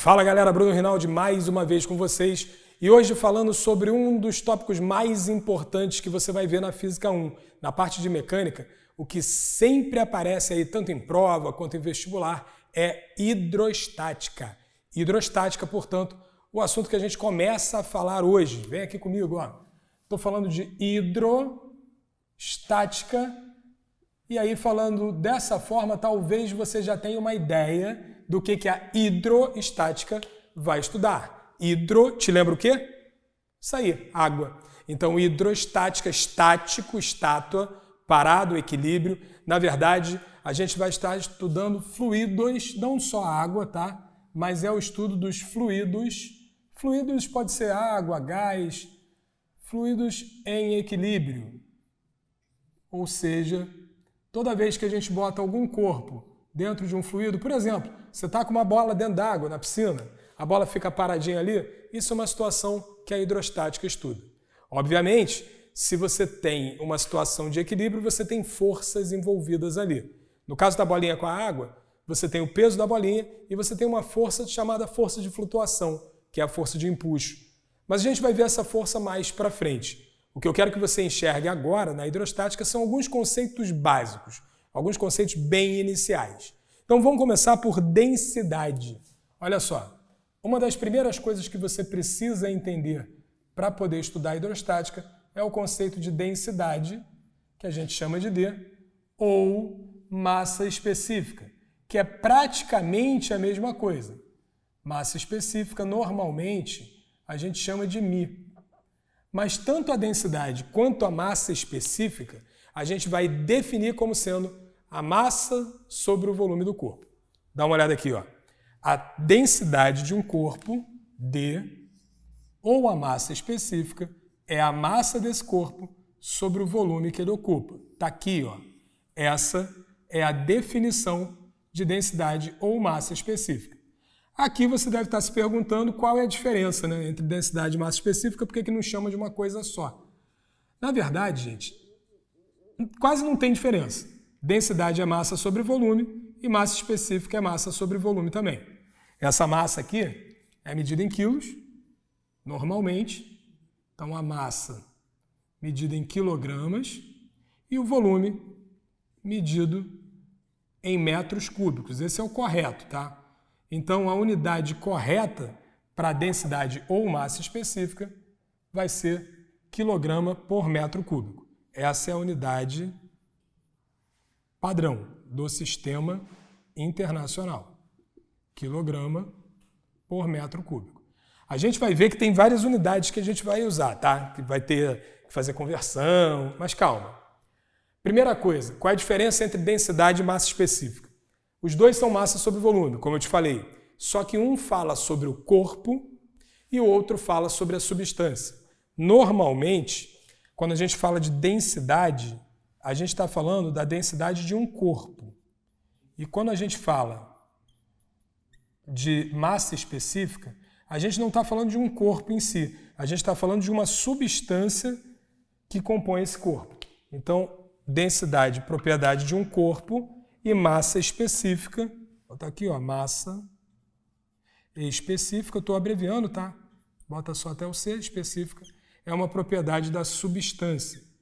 Fala galera, Bruno Rinaldi mais uma vez com vocês e hoje falando sobre um dos tópicos mais importantes que você vai ver na Física 1, na parte de mecânica, o que sempre aparece aí tanto em prova quanto em vestibular é hidrostática. Hidrostática, portanto, o assunto que a gente começa a falar hoje. Vem aqui comigo, ó. Estou falando de hidrostática e aí falando dessa forma, talvez você já tenha uma ideia do que a hidrostática vai estudar. Hidro, te lembra o quê? Isso aí, água. Então, hidrostática, estático, estátua, parado, equilíbrio. Na verdade, a gente vai estar estudando fluidos, não só água, tá? Mas é o estudo dos fluidos. Fluidos pode ser água, gás, fluidos em equilíbrio. Ou seja, toda vez que a gente bota algum corpo dentro de um fluido, por exemplo, você está com uma bola dentro d'água, na piscina, a bola fica paradinha ali, isso é uma situação que a hidrostática estuda. Obviamente, se você tem uma situação de equilíbrio, você tem forças envolvidas ali. No caso da bolinha com a água, você tem o peso da bolinha e você tem uma força chamada força de flutuação, que é a força de empuxo. Mas a gente vai ver essa força mais para frente. O que eu quero que você enxergue agora na hidrostática são alguns conceitos básicos, alguns conceitos bem iniciais. Então vamos começar por densidade. Olha só, uma das primeiras coisas que você precisa entender para poder estudar hidrostática é o conceito de densidade, que a gente chama de D, ou massa específica, que é praticamente a mesma coisa. Massa específica, normalmente, a gente chama de μ. Mas tanto a densidade quanto a massa específica, a gente vai definir como sendo a massa sobre o volume do corpo. Dá uma olhada aqui, ó. A densidade de um corpo, D, ou a massa específica, é a massa desse corpo sobre o volume que ele ocupa. Está aqui, ó. Essa é a definição de densidade ou massa específica. Aqui você deve estar se perguntando qual é a diferença, né, entre densidade e massa específica, por que não chama de uma coisa só? Na verdade, gente, quase não tem diferença. Densidade é massa sobre volume e massa específica é massa sobre volume também. Essa massa aqui é medida em quilos, normalmente. Então, a massa medida em quilogramas e o volume medido em metros cúbicos. Esse é o correto, tá? Então, a unidade correta para densidade ou massa específica vai ser quilograma por metro cúbico. Essa é a unidade padrão do sistema internacional. Quilograma por metro cúbico. A gente vai ver que tem várias unidades que a gente vai usar, tá? Que vai ter que fazer conversão, mas calma. Primeira coisa, qual é a diferença entre densidade e massa específica? Os dois são massa sobre volume, como eu te falei. Só que um fala sobre o corpo e o outro fala sobre a substância. Normalmente, quando a gente fala de densidade, a gente está falando da densidade de um corpo. E quando a gente fala de massa específica, a gente não está falando de um corpo em si. A gente está falando de uma substância que compõe esse corpo. Então, densidade, propriedade de um corpo e massa específica. Vou botar aqui, ó, massa específica. Eu estou abreviando, tá? Bota só até o C, específica. É uma propriedade da substância.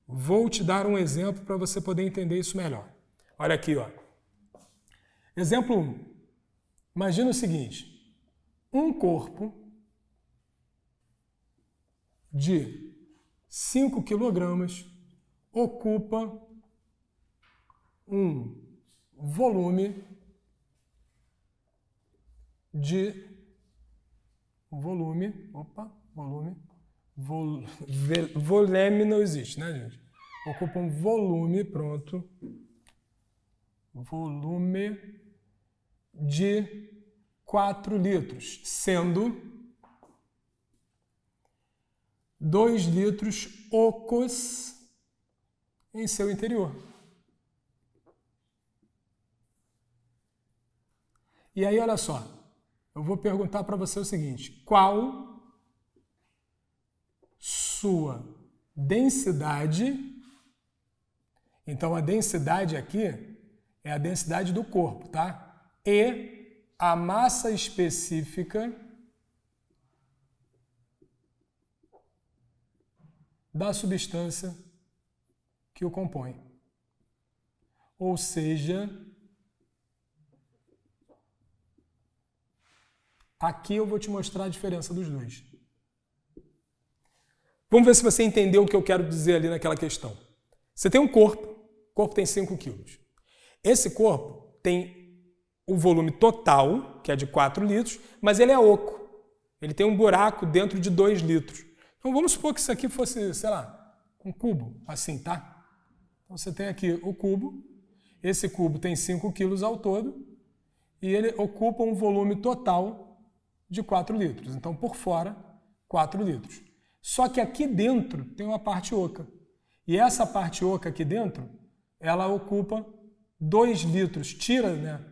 Vou te dar um exemplo para você poder entender isso melhor. Olha aqui, ó. Exemplo 1. Imagina o seguinte. Um corpo de 5 quilogramas ocupa um volume de volume não existe, né, gente? Ocupa um volume, pronto, volume de 4 litros, sendo 2 litros ocos em seu interior. E aí, olha só, eu vou perguntar para você o seguinte, qual sua densidade? Então, a densidade aqui é a densidade do corpo, tá? E a massa específica da substância que o compõe. Ou seja, aqui eu vou te mostrar a diferença dos dois. Vamos ver se você entendeu o que eu quero dizer ali naquela questão. Você tem um corpo, o corpo tem 5 quilos. Esse corpo tem o volume total, que é de 4 litros, mas ele é oco. Ele tem um buraco dentro de 2 litros. Então vamos supor que isso aqui fosse, sei lá, um cubo, assim, tá? Então você tem aqui o cubo, esse cubo tem 5 quilos ao todo, e ele ocupa um volume total de 4 litros. Então, por fora, 4 litros. Só que aqui dentro tem uma parte oca. E essa parte oca aqui dentro, ela ocupa 2 litros, tira, né,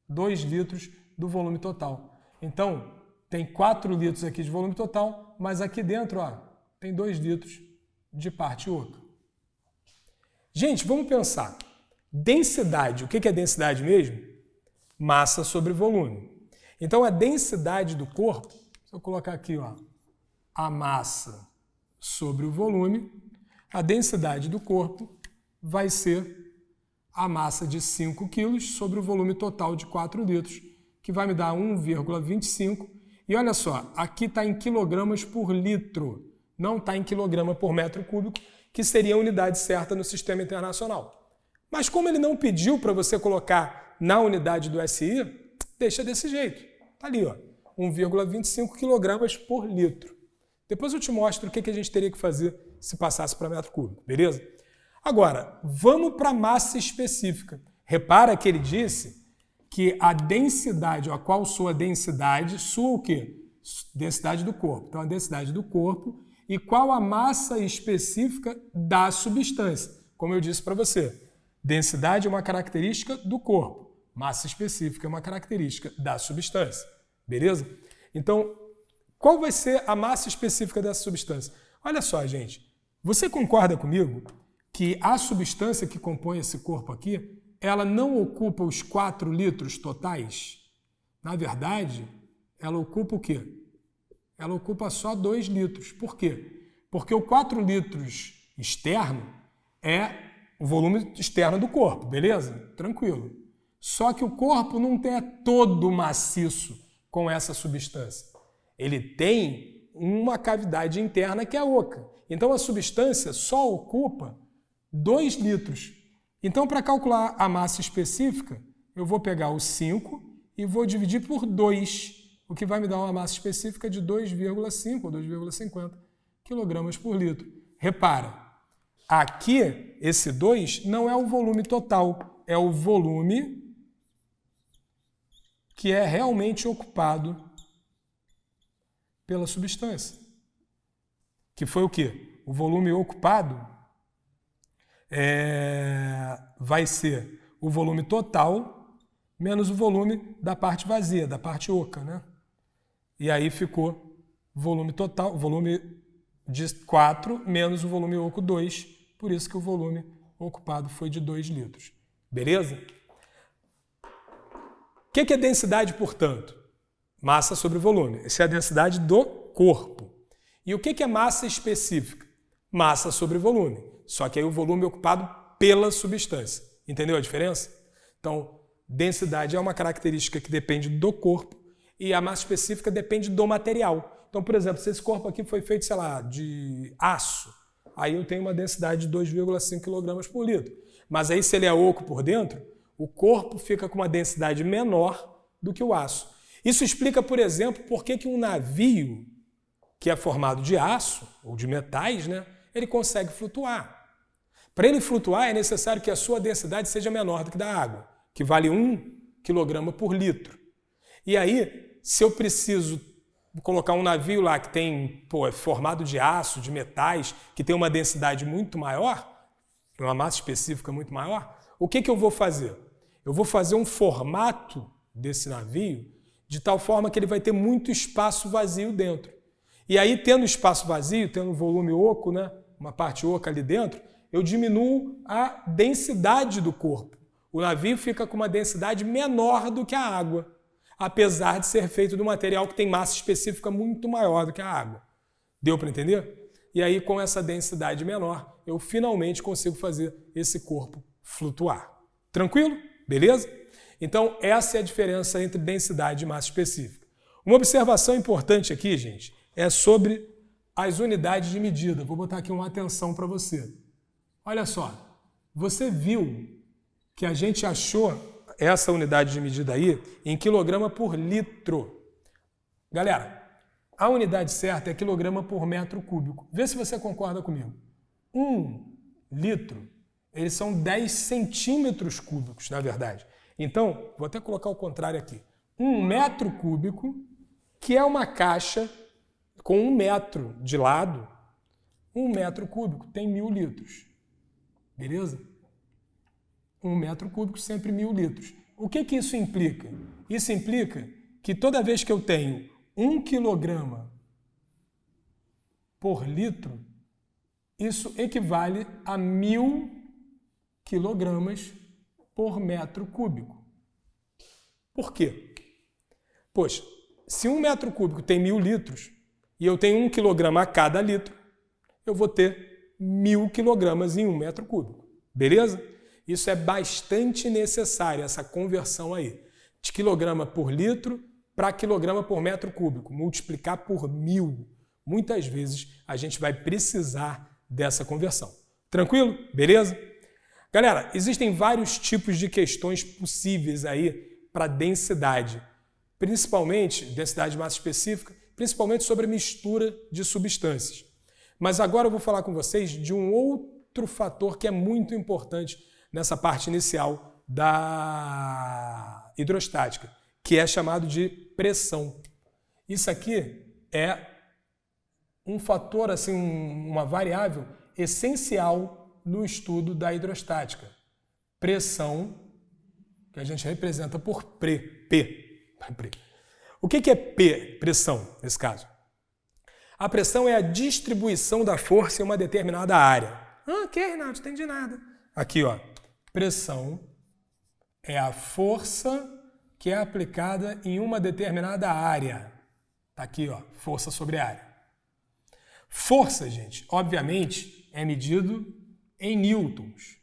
2 litros do volume total. Então, tem 4 litros aqui de volume total, mas aqui dentro, ó, tem 2 litros de parte oca. Gente, vamos pensar. Densidade, o que é densidade mesmo? Massa sobre volume. Então, a densidade do corpo, se eu colocar aqui, ó, a massa sobre o volume, a densidade do corpo vai ser a massa de 5 quilos sobre o volume total de 4 litros, que vai me dar 1,25. E olha só, aqui está em quilogramas por litro, não está em quilograma por metro cúbico, que seria a unidade certa no sistema internacional. Mas como ele não pediu para você colocar na unidade do SI, deixa desse jeito. Está ali, ó, 1,25 quilogramas por litro. Depois eu te mostro o que a gente teria que fazer se passasse para metro cúbico, beleza? Agora, vamos para a massa específica. Repara que ele disse que a densidade, ó, qual sua densidade, sua o quê? Densidade do corpo. Então, a densidade do corpo e qual a massa específica da substância. Como eu disse para você, densidade é uma característica do corpo, massa específica é uma característica da substância, beleza? Então, qual vai ser a massa específica dessa substância? Olha só, gente, você concorda comigo que a substância que compõe esse corpo aqui, ela não ocupa os 4 litros totais? Na verdade, ela ocupa o quê? Ela ocupa só 2 litros. Por quê? Porque o 4 litros externo é o volume externo do corpo, beleza? Tranquilo. Só que o corpo não é todo maciço com essa substância. Ele tem uma cavidade interna que é oca. Então, a substância só ocupa 2 litros. Então, para calcular a massa específica, eu vou pegar os 5 e vou dividir por 2, o que vai me dar uma massa específica de 2,5 ou 2,50 quilogramas por litro. Repara, aqui, esse 2 não é o volume total, é o volume que é realmente ocupado pela substância. Que foi o quê? O volume ocupado vai ser o volume total menos o volume da parte vazia, da parte oca, né? E aí ficou volume total, volume de 4 menos o volume oco 2, por isso que o volume ocupado foi de 2 litros. Beleza? O que é densidade, portanto? Massa sobre volume. Essa é a densidade do corpo. E o que é massa específica? Massa sobre volume. Só que aí o volume é ocupado pela substância. Entendeu a diferença? Então, densidade é uma característica que depende do corpo e a massa específica depende do material. Então, por exemplo, se esse corpo aqui foi feito, sei lá, de aço, aí eu tenho uma densidade de 2,5 kg por litro. Mas aí, se ele é oco por dentro, o corpo fica com uma densidade menor do que o aço. Isso explica, por exemplo, por que um navio que é formado de aço ou de metais, né, ele consegue flutuar. Para ele flutuar, é necessário que a sua densidade seja menor do que da água, que vale 1 kg por litro. E aí, se eu preciso colocar um navio lá que tem, é formado de aço, de metais, que tem uma densidade muito maior, uma massa específica muito maior, o que eu vou fazer? Eu vou fazer um formato desse navio de tal forma que ele vai ter muito espaço vazio dentro. E aí, tendo espaço vazio, tendo um volume oco, né, uma parte oca ali dentro, eu diminuo a densidade do corpo. O navio fica com uma densidade menor do que a água. apesar de ser feito de um material que tem massa específica muito maior do que a água. Deu para entender? E aí, com essa densidade menor, eu finalmente consigo fazer esse corpo flutuar. Tranquilo? Beleza? Então, essa é a diferença entre densidade e massa específica. Uma observação importante aqui, gente, é sobre as unidades de medida. Vou botar aqui uma atenção para você. Olha só, você viu que a gente achou essa unidade de medida aí em quilograma por litro. Galera, a unidade certa é quilograma por metro cúbico. Vê se você concorda comigo. 1 litro, eles são 10 centímetros cúbicos, na verdade. Então, vou até colocar o contrário aqui. 1 metro cúbico, que é uma caixa com 1 metro de lado, 1 metro cúbico tem 1000 litros. Beleza? 1 metro cúbico sempre 1000 litros. O que que isso implica? Isso implica que toda vez que eu tenho 1 quilograma por litro, isso equivale a 1000 quilogramas por metro cúbico. Por quê? Poxa, se 1 metro cúbico tem 1000 litros e eu tenho 1 quilograma a cada litro, eu vou ter 1000 quilogramas em 1 metro cúbico. Beleza? Isso é bastante necessário, essa conversão aí. De quilograma por litro para quilograma por metro cúbico. Multiplicar por 1000. Muitas vezes a gente vai precisar dessa conversão. Tranquilo? Beleza? Galera, existem vários tipos de questões possíveis aí para densidade. Principalmente, densidade de massa específica, principalmente sobre a mistura de substâncias. Mas agora eu vou falar com vocês de um outro fator que é muito importante nessa parte inicial da hidrostática, que é chamado de pressão. Isso aqui é um fator, assim, uma variável essencial no estudo da hidrostática. Pressão, que a gente representa por P. O que é P, pressão, nesse caso? A pressão é a distribuição da força em uma determinada área. Ah, que, Reinaldo? Não entendi nada. Aqui, ó. Pressão é a força que é aplicada em uma determinada área. Tá aqui, ó, força sobre área. Força, gente, obviamente, é medido em newtons.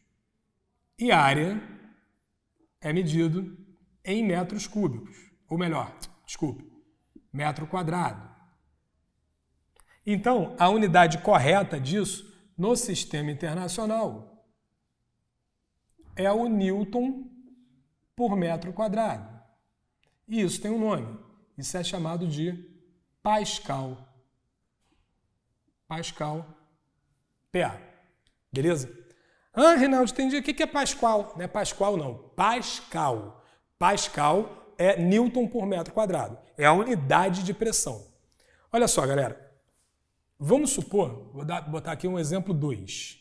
E área é medido em metros cúbicos. Ou melhor, desculpe, metro quadrado. Então, a unidade correta disso no sistema internacional é o newton por metro quadrado. E isso tem um nome. Isso é chamado de Pascal. Pascal PA. Beleza? Ah, Reinaldo, entendi. O que é Pascal? Não é Pascal, não. Pascal. Pascal é newton por metro quadrado. É a unidade de pressão. Olha só, galera. Vamos supor, vou botar aqui um exemplo 2.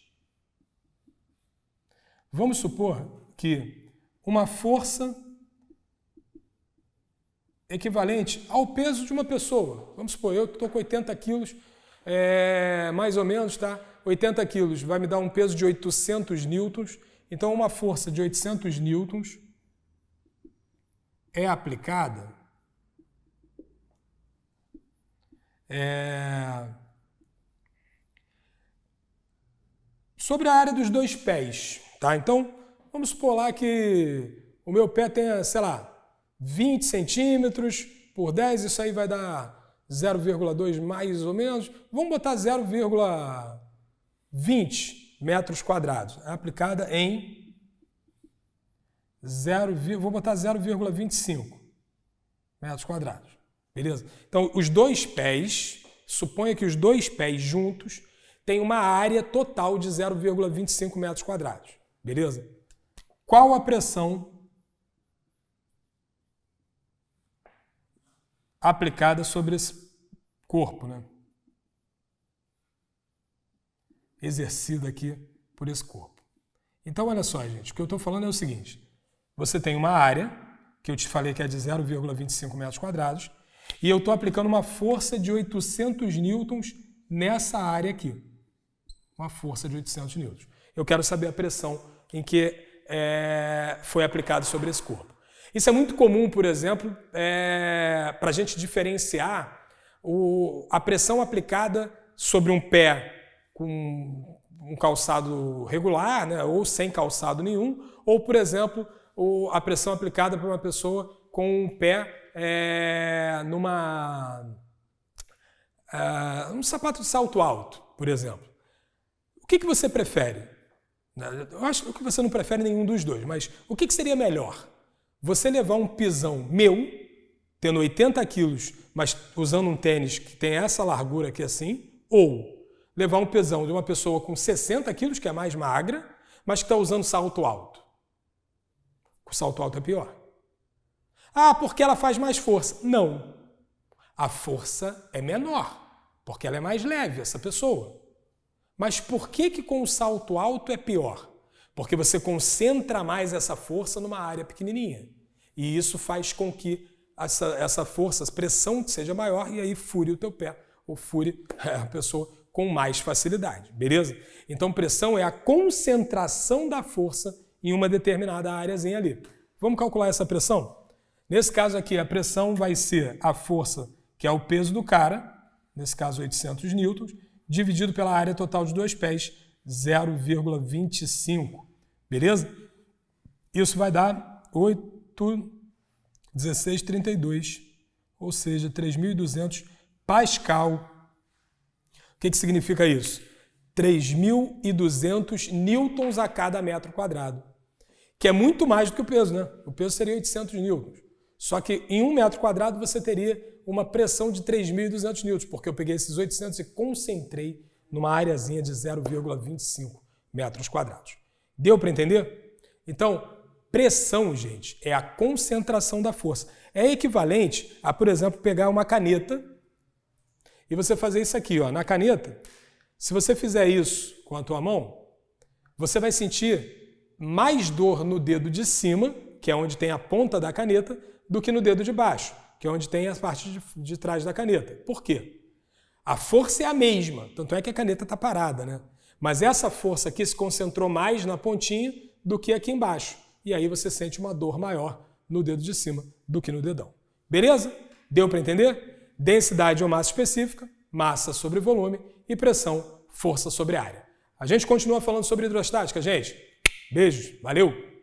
Vamos supor que uma força equivalente ao peso de uma pessoa. Vamos supor, eu estou com 80 quilos, mais ou menos, tá? 80 quilos vai me dar um peso de 800 newtons. Então, uma força de 800 newtons é aplicada sobre a área dos 2 pés, tá? Então, vamos supor lá que o meu pé tenha, sei lá, 20 centímetros por 10, isso aí vai dar 0,2 mais ou menos. Vamos botar 0,20 metros quadrados. É aplicada em vou botar 0,25 metros quadrados. Beleza? Então, os 2 pés, suponha que os 2 pés juntos têm uma área total de 0,25 metros quadrados. Beleza? Qual a pressão aplicada sobre esse corpo, né? Exercida aqui por esse corpo. Então, olha só, gente, o que eu estou falando é o seguinte. Você tem uma área, que eu te falei que é de 0,25 metros quadrados, e eu estou aplicando uma força de 800 newtons nessa área aqui. Uma força de 800 newtons. Eu quero saber a pressão em que foi aplicada sobre esse corpo. Isso é muito comum, por exemplo, para a gente diferenciar a pressão aplicada sobre um pé com um calçado regular, né, ou sem calçado nenhum, ou, por exemplo, a pressão aplicada para uma pessoa com um pé um sapato de salto alto, por exemplo. O que você prefere? Eu acho que você não prefere nenhum dos dois, mas o que seria melhor? Você levar um pisão meu, tendo 80 quilos, mas usando um tênis que tem essa largura aqui assim, ou levar um pisão de uma pessoa com 60 quilos, que é mais magra, mas que está usando salto alto? O salto alto é pior. Ah, porque ela faz mais força. Não. A força é menor, porque ela é mais leve, essa pessoa. Mas por que com o salto alto é pior? Porque você concentra mais essa força numa área pequenininha. E isso faz com que essa força, essa pressão seja maior e aí fure o teu pé, ou fure a pessoa com mais facilidade, beleza? Então pressão é a concentração da força em uma determinada áreazinha ali. Vamos calcular essa pressão? Nesse caso aqui, a pressão vai ser a força, que é o peso do cara, nesse caso 800 newtons, dividido pela área total de dois pés, 0,25, beleza? Isso vai dar 8,1632, ou seja, 3.200 Pascal. O que significa isso? 3.200 newtons a cada metro quadrado, que é muito mais do que o peso, né? O peso seria 800 newtons. Só que em 1 metro quadrado você teria uma pressão de 3.200 newtons, porque eu peguei esses 800 e concentrei numa areazinha de 0,25 metros quadrados. Deu para entender? Então, pressão, gente, é a concentração da força. É equivalente a, por exemplo, pegar uma caneta e você fazer isso aqui, ó, na caneta. Se você fizer isso com a tua mão, você vai sentir mais dor no dedo de cima, que é onde tem a ponta da caneta, do que no dedo de baixo, que é onde tem a parte de trás da caneta. Por quê? A força é a mesma, tanto é que a caneta está parada, né? Mas essa força aqui se concentrou mais na pontinha do que aqui embaixo. E aí você sente uma dor maior no dedo de cima do que no dedão. Beleza? Deu para entender? Densidade ou massa específica, massa sobre volume, e pressão, força sobre área. A gente continua falando sobre hidrostática, gente. Beijos, valeu!